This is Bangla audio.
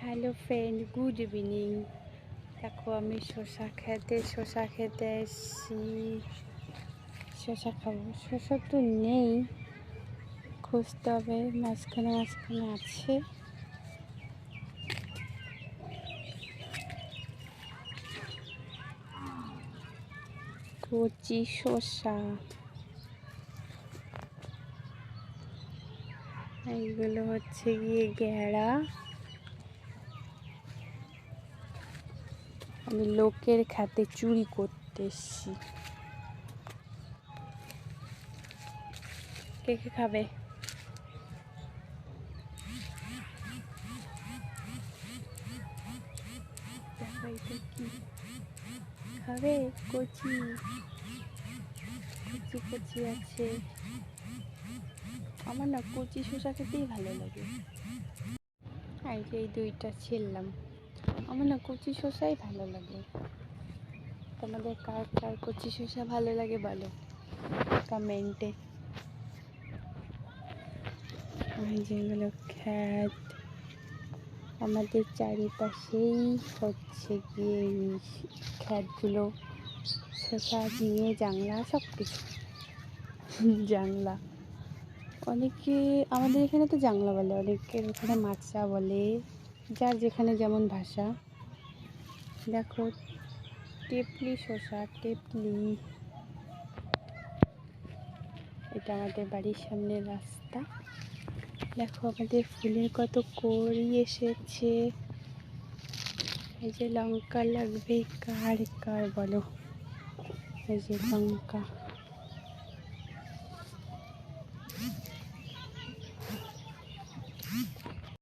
Hello friend, good evening. দেখো আমি শসা খেতে এসেছি। শসা খাবো। শসা তো নেই, খুঁজতে হবে। মাঝখানে আছে। কচি শসা, এইগুলো হচ্ছে গিয়ে গ্যাড়া। আমি লোকের খাতে চুরি করতে এসেছি। কে কে খাবে? দেখো এটা কি খাবে? কচি কচি কচি আছে। আমার না কচি শসা খেতেই ভালো লাগে। এই যে এই দুইটা ছিললাম। আমার না কচি শসাই ভালো লাগে। তোমাদের কার কার কচি শসা ভালো লাগে বলো কমেন্টে। যেগুলো খ্যাত, আমাদের চারিপাশেই হচ্ছে গিয়ে খ্যাতগুলো, শসা নিয়ে জাংলা সব কিছু। জাংলা অনেকে আমাদের এখানে তো জাংলা বলে, অনেকের ওখানে মাচা বলে, যার যেখানে যেমন ভাষা। দেখো টেপলি শসা, টেপলি। এটা আমাদের বাড়ির সামনের রাস্তা। দেখো আমাদের ফুলের কত কড়ি এসেছে। এই যে লঙ্কা লাগবে কার কার বলো। এই যে লঙ্কা।